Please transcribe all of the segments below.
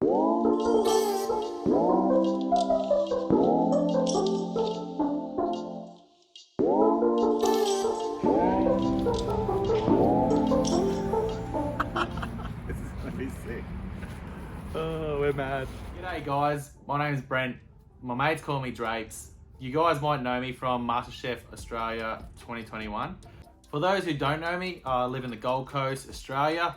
This is gonna be sick. Oh, we're mad. G'day guys, my name's Brent. My mates call me Drapes. You guys might know me from Masterchef Australia 2021. For those who don't know me, I live in the Gold Coast, Australia.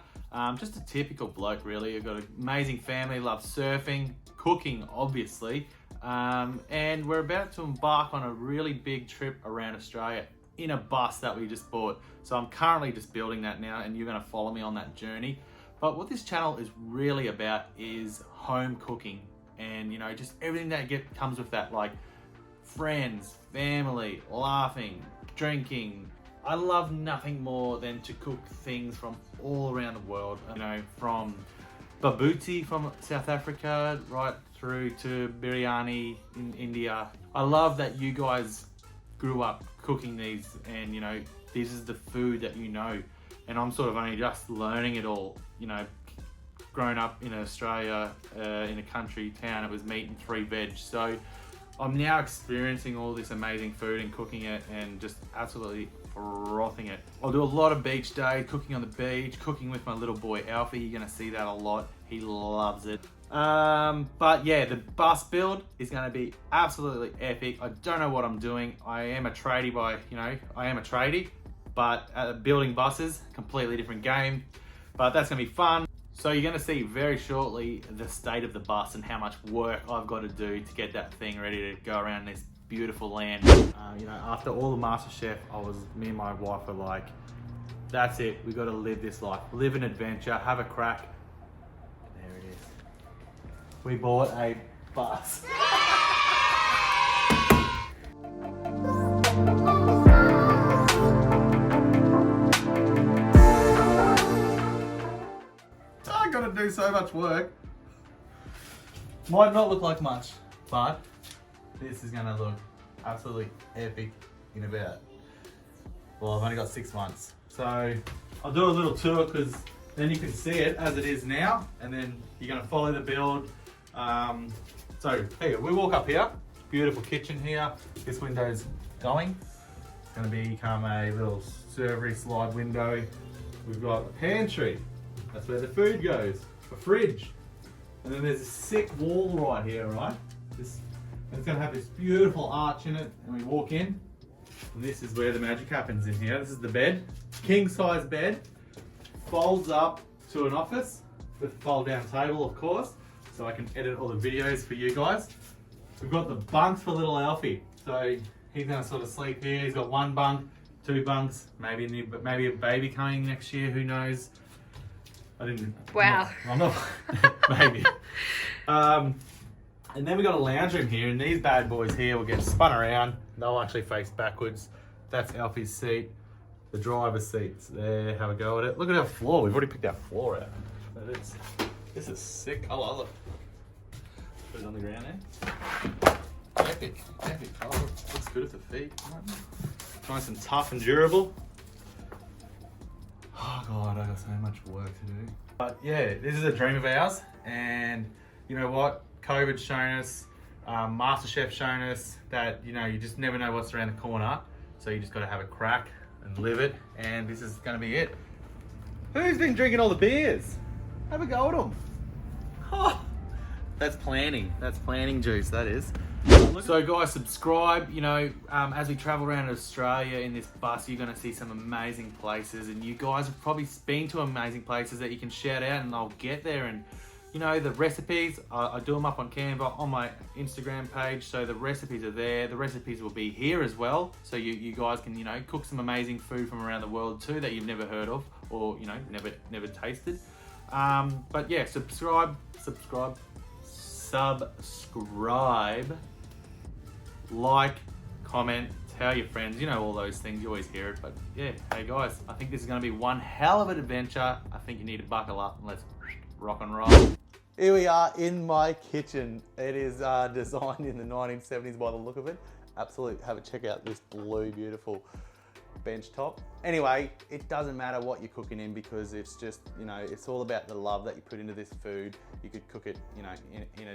Just a typical bloke really. I've got an amazing family, love surfing, cooking obviously. And we're about to embark on a really big trip around Australia in a bus that we just bought. So I'm currently just building that now and you're gonna follow me on that journey. But what this channel is really about is home cooking and just everything that comes with that, like friends, family, laughing, drinking. I love nothing more than to cook things from all around the world, from babuti from South Africa right through to biryani in India. I love that you guys grew up cooking these and this is the food that and I'm sort of only just learning it all. Grown up in Australia, in a country town, it was meat and 3 veg. So I'm now experiencing all this amazing food and cooking it and just absolutely frothing it. I'll do a lot of beach days, cooking on the beach, cooking with my little boy Alfie. You're gonna see that a lot. He loves it. But yeah, the bus build is gonna be absolutely epic. I don't know what I'm doing. I am a tradie but building buses, completely different game. But that's gonna be fun. So you're gonna see very shortly the state of the bus and how much work I've got to do to get that thing ready to go around this beautiful land. After all the MasterChef, me and my wife were like, that's it, we got to live this life. Live an adventure, have a crack. And there it is. We bought a bus. I gotta do so much work. Might not look like much, but this is gonna look absolutely epic in about, well, I've only got 6 months. So I'll do a little tour because then you can see it as it is now and then you're gonna follow the build. So here, we walk up here, beautiful kitchen here. This window's going. It's gonna become a little servery slide window. We've got a pantry. That's where the food goes. A fridge. And then there's a sick wall right here, right? And it's gonna have this beautiful arch in it, and we walk in, and this is where the magic happens in here. This is the bed, king size bed, folds up to an office with a fold down table, of course, so I can edit all the videos for you guys. We've got the bunks for little Alfie, so he's gonna sort of sleep here. He's got 1 bunk, 2 bunks, maybe a baby coming next year, who knows? Wow. I'm not maybe. And then we got a lounge room here, and these bad boys here will get spun around. They'll actually face backwards. That's Alfie's seat. The driver's seat's there. Have a go at it. Look at our floor. We've already picked our floor out. This is sick. Oh, look. Put it on the ground there. Epic. Oh, looks good at the feet. Nice and tough and durable. Oh God, I got so much work to do. But yeah, this is a dream of ours, and you know what? COVID's shown us, MasterChef's shown us that you just never know what's around the corner. So you just got to have a crack and live it, and this is going to be it. Who's been drinking all the beers? Have a go at them. Oh, that's planning. That's planning juice. That is. So guys, subscribe. As we travel around Australia in this bus, you're going to see some amazing places, and you guys have probably been to amazing places that you can shout out, and I'll get there. And the recipes, I do them up on Canva on my Instagram page, so the recipes are there. The recipes will be here as well, so you guys can cook some amazing food from around the world too that you've never heard of or never tasted. But yeah, subscribe, like, comment, tell your friends, all those things, you always hear it. But yeah, hey guys, I think this is going to be one hell of an adventure. I think you need to buckle up and let's rock and roll. Here we are in my kitchen. It is designed in the 1970s by the look of it. Absolutely, have a check out this blue, beautiful bench top. Anyway, it doesn't matter what you're cooking in because it's just, you know, it's all about the love that you put into this food. You could cook it, you know, in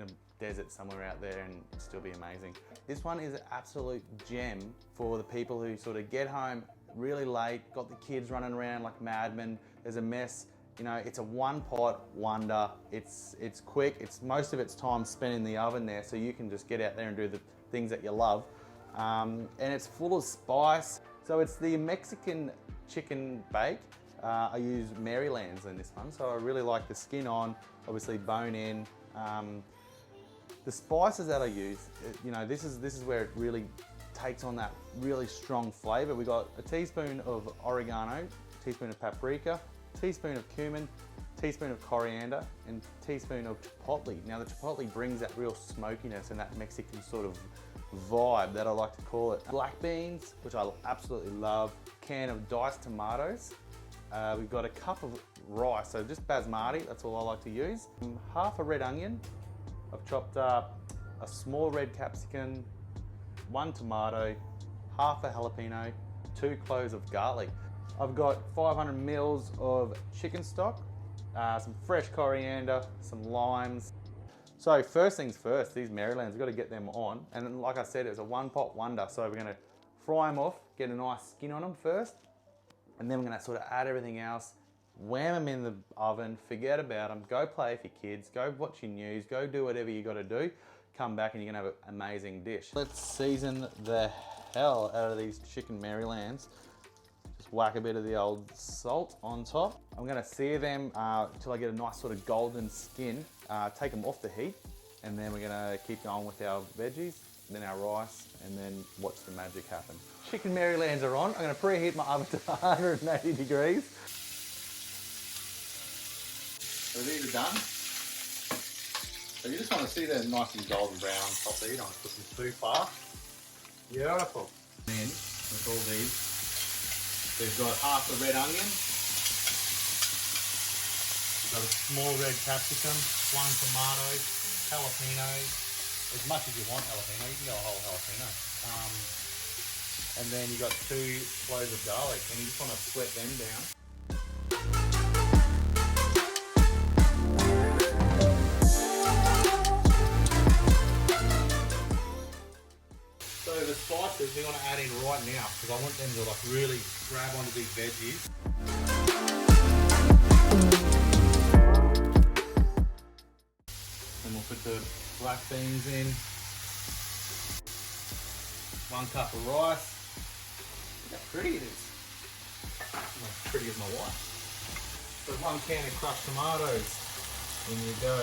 a desert somewhere out there and it'd still be amazing. This one is an absolute gem for the people who sort of get home really late, got the kids running around like madmen, there's a mess. You know, it's a one pot wonder. It's quick. It's most of its time spent in the oven there, so you can just get out there and do the things that you love. And it's full of spice. So it's the Mexican chicken bake. I use Maryland's in this one, so I really like the skin on, obviously bone in. The spices that I use, you know, this is where it really takes on that really strong flavor. We got a teaspoon of oregano, teaspoon of paprika, teaspoon of cumin, teaspoon of coriander, and teaspoon of chipotle. Now the chipotle brings that real smokiness and that Mexican sort of vibe that I like to call it. Black beans, which I absolutely love. Can of diced tomatoes. We've got a cup of rice, so just basmati, that's all I like to use. Half a red onion. I've chopped up a small red capsicum, 1 tomato, half a jalapeno, 2 cloves of garlic. I've got 500 mils of chicken stock, some fresh coriander, some limes. So first things first, these Marylands, we've got to get them on. And then, like I said, it's a one pot wonder. So we're gonna fry them off, get a nice skin on them first. And then we're gonna sort of add everything else, wham them in the oven, forget about them, go play with your kids, go watch your news, go do whatever you gotta do. Come back and you're gonna have an amazing dish. Let's season the hell out of these chicken Marylands. Just whack a bit of the old salt on top. I'm gonna sear them until I get a nice sort of golden skin. Take them off the heat, and then we're gonna keep going with our veggies, then our rice, and then watch the magic happen. Chicken Marylands are on. I'm gonna preheat my oven to 180 degrees. So these are done. So you just want to see that nice and golden brown top there. You don't want to cook them too far. Beautiful. Then with all these, we've got half a red onion. We've got a small red capsicum, 1 tomato, jalapenos, as much as you want jalapeno. You can go a whole jalapeno. And then you got 2 cloves of garlic, and you just want to sweat them down. So the spices we want to add in right now because I want them to like really grab onto these veggies. Then we'll put the black beans in. 1 cup of rice. Look how pretty it is. Not as pretty as my wife. So 1 can of crushed tomatoes. In you go.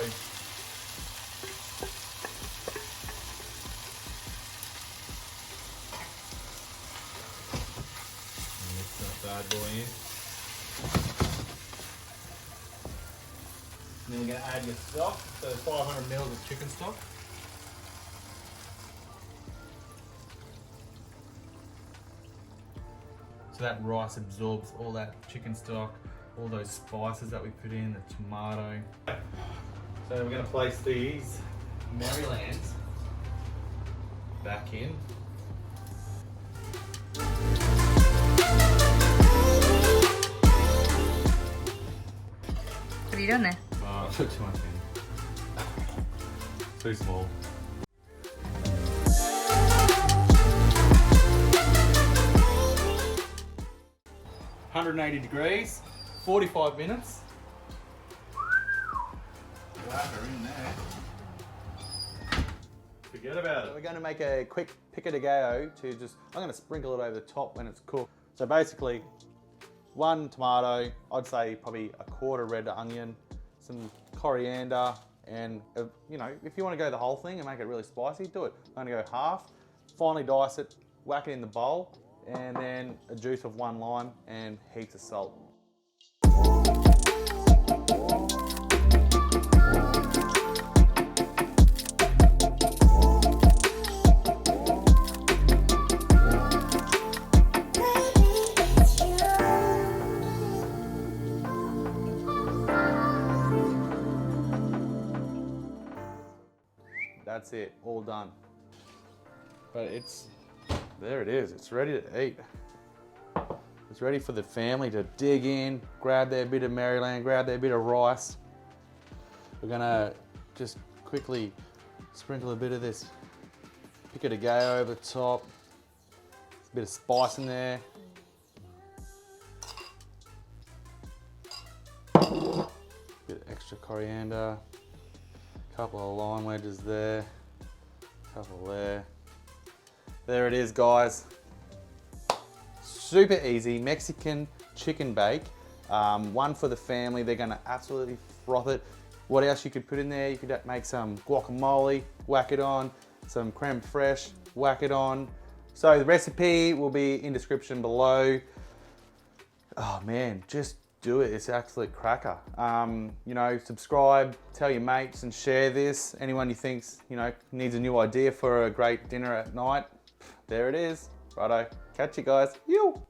Bad boy in. And then we're going to add your stock, so 500 mils of chicken stock. So that rice absorbs all that chicken stock, all those spices that we put in, the tomato. So we're going to place these Marylands back in. What are you doing there? Oh, I took too much in. Too small. 180 degrees, 45 minutes. Draper in there. Forget about it. We're going to make a quick pico de gallo to just, I'm going to sprinkle it over the top when it's cooked. So basically, 1 tomato, I'd say probably a quarter red onion, some coriander, and you know, if you want to go the whole thing and make it really spicy, do it. I'm going to go half, finely dice it, whack it in the bowl, and then a juice of 1 lime and heaps of salt. That's it, all done. But there it is, it's ready to eat. It's ready for the family to dig in, grab their bit of Maryland, grab their bit of rice. We're gonna just quickly sprinkle a bit of this pico de gallo over the top. A bit of spice in there. Bit of extra coriander. A couple of lime wedges there. A couple there. There it is, guys. Super easy Mexican chicken bake. One for the family. They're gonna absolutely froth it. What else you could put in there? You could make some guacamole, whack it on, some creme fraiche, whack it on. So the recipe will be in description below. Oh man, just do it. It's an absolute cracker. You know, subscribe, tell your mates and share this. Anyone you think's, you know, needs a new idea for a great dinner at night, there it is. Righto, catch you guys. You.